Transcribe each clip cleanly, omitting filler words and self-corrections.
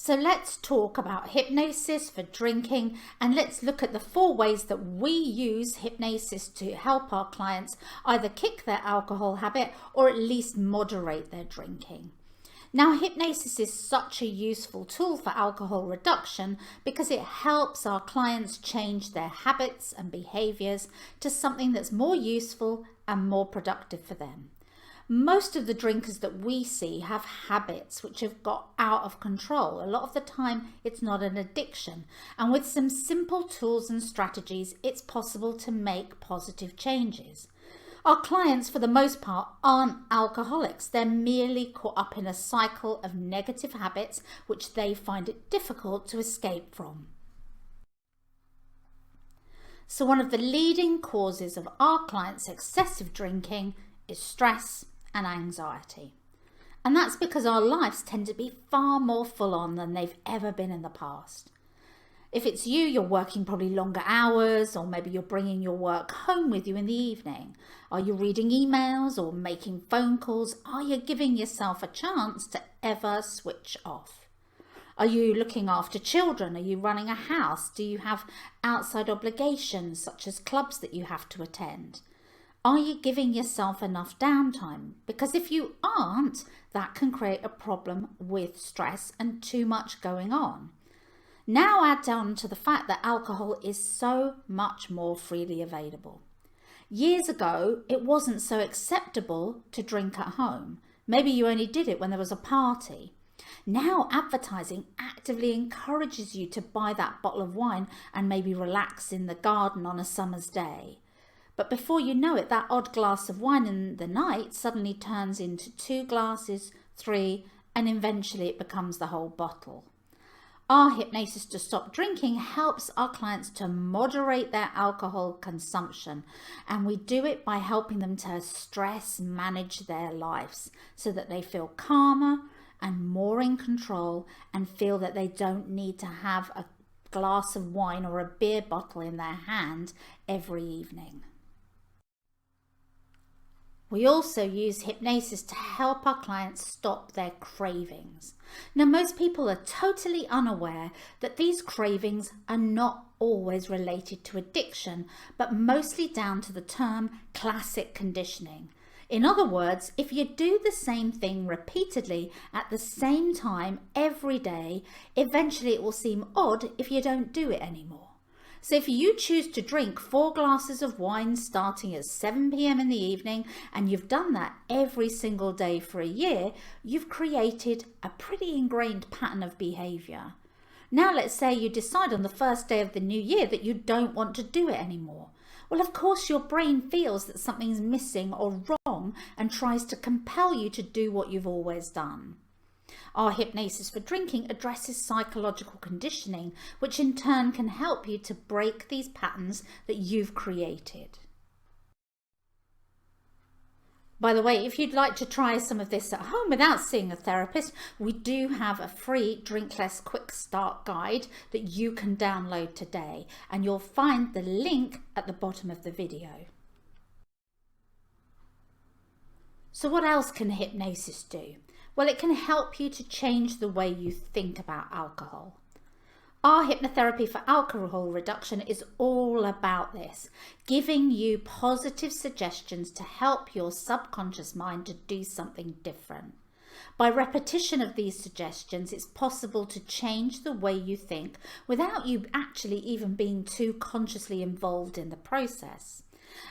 So let's talk about hypnosis for drinking, and let's look at the 4 ways that we use hypnosis to help our clients either kick their alcohol habit or at least moderate their drinking. Now, hypnosis is such a useful tool for alcohol reduction because it helps our clients change their habits and behaviors to something that's more useful and more productive for them. Most of the drinkers that we see have habits which have got out of control. A lot of the time it's not an addiction, and with some simple tools and strategies it's possible to make positive changes. Our clients for the most part aren't alcoholics, they're merely caught up in a cycle of negative habits which they find it difficult to escape from. So one of the leading causes of our clients' excessive drinking is stress and anxiety. And that's because our lives tend to be far more full on than they've ever been in the past. If it's you, you're working probably longer hours, or maybe you're bringing your work home with you in the evening. Are you reading emails or making phone calls? Are you giving yourself a chance to ever switch off? Are you looking after children? Are you running a house? Do you have outside obligations such as clubs that you have to attend? Are you giving yourself enough downtime? Because if you aren't, that can create a problem with stress and too much going on. Now add on to the fact that alcohol is so much more freely available. Years ago, it wasn't so acceptable to drink at home. Maybe you only did it when there was a party. Now advertising actively encourages you to buy that bottle of wine and maybe relax in the garden on a summer's day. But before you know it, that odd glass of wine in the night suddenly turns into 2 glasses, 3, and eventually it becomes the whole bottle. Our hypnosis to stop drinking helps our clients to moderate their alcohol consumption, and we do it by helping them to stress manage their lives so that they feel calmer and more in control and feel that they don't need to have a glass of wine or a beer bottle in their hand every evening. We also use hypnosis to help our clients stop their cravings. Now, most people are totally unaware that these cravings are not always related to addiction, but mostly down to the term classic conditioning. In other words, if you do the same thing repeatedly at the same time every day, eventually it will seem odd if you don't do it anymore. So if you choose to drink 4 glasses of wine starting at 7 p.m. in the evening, and you've done that every single day for a year, you've created a pretty ingrained pattern of behavior. Now let's say you decide on the first day of the new year that you don't want to do it anymore. Well, of course your brain feels that something's missing or wrong and tries to compel you to do what you've always done. Our hypnosis for drinking addresses psychological conditioning, which in turn can help you to break these patterns that you've created. By the way, if you'd like to try some of this at home without seeing a therapist, we do have a free Drink Less Quick Start guide that you can download today, and you'll find the link at the bottom of the video. So what else can hypnosis do? Well, it can help you to change the way you think about alcohol. Our hypnotherapy for alcohol reduction is all about this, giving you positive suggestions to help your subconscious mind to do something different. By repetition of these suggestions, it's possible to change the way you think without you actually even being too consciously involved in the process.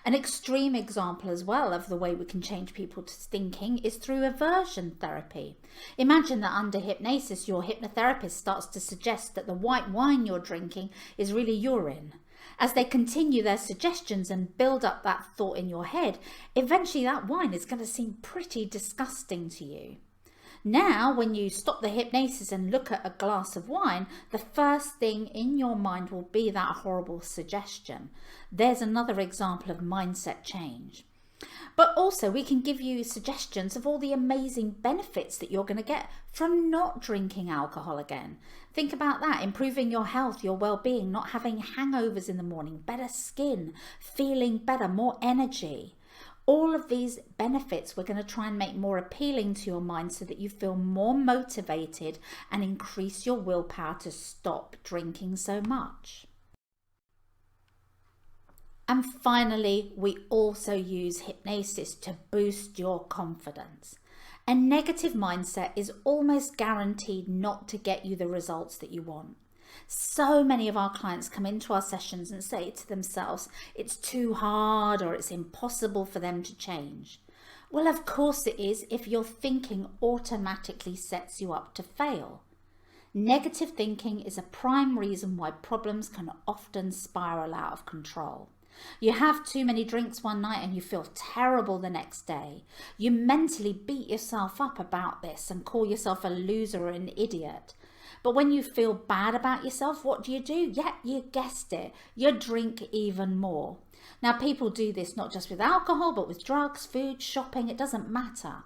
An extreme example as well of the way we can change people's thinking is through aversion therapy. Imagine that under hypnosis, your hypnotherapist starts to suggest that the white wine you're drinking is really urine. As they continue their suggestions and build up that thought in your head, eventually that wine is going to seem pretty disgusting to you. Now, when you stop the hypnosis and look at a glass of wine, the first thing in your mind will be that horrible suggestion. There's another example of mindset change. But also we can give you suggestions of all the amazing benefits that you're going to get from not drinking alcohol again. Think about that: improving your health, your well-being, not having hangovers in the morning, better skin, feeling better, more energy. All of these benefits we're going to try and make more appealing to your mind so that you feel more motivated and increase your willpower to stop drinking so much. And finally, we also use hypnosis to boost your confidence. A negative mindset is almost guaranteed not to get you the results that you want. So many of our clients come into our sessions and say to themselves, it's too hard or it's impossible for them to change. Well, of course it is if your thinking automatically sets you up to fail. Negative thinking is a prime reason why problems can often spiral out of control. You have too many drinks one night and you feel terrible the next day. You mentally beat yourself up about this and call yourself a loser or an idiot. But when you feel bad about yourself, what do? Yeah, you guessed it. You drink even more. Now, people do this not just with alcohol, but with drugs, food, shopping. It doesn't matter.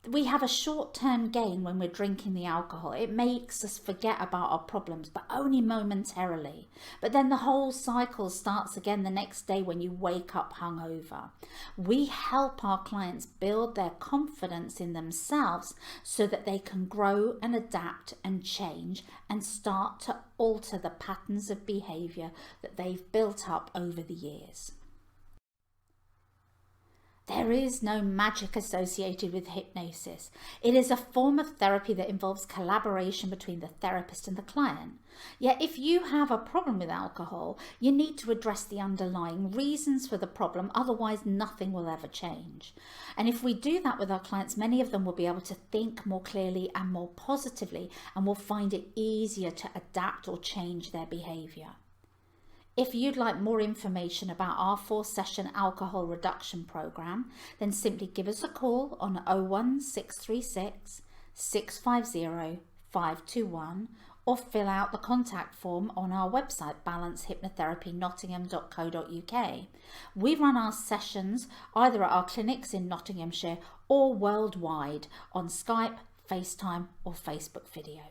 We have a short-term gain when we're drinking the alcohol. It makes us forget about our problems, but only momentarily. But then the whole cycle starts again the next day when you wake up hungover. We help our clients build their confidence in themselves so that they can grow and adapt and change and start to alter the patterns of behavior that they've built up over the years. There is no magic associated with hypnosis. It is a form of therapy that involves collaboration between the therapist and the client. Yet if you have a problem with alcohol, you need to address the underlying reasons for the problem, otherwise nothing will ever change. And if we do that with our clients, many of them will be able to think more clearly and more positively and will find it easier to adapt or change their behavior. If you'd like more information about our 4-session alcohol reduction program, then simply give us a call on 01636 650 521 or fill out the contact form on our website balancehypnotherapynottingham.co.uk. We run our sessions either at our clinics in Nottinghamshire or worldwide on Skype, FaceTime or Facebook video.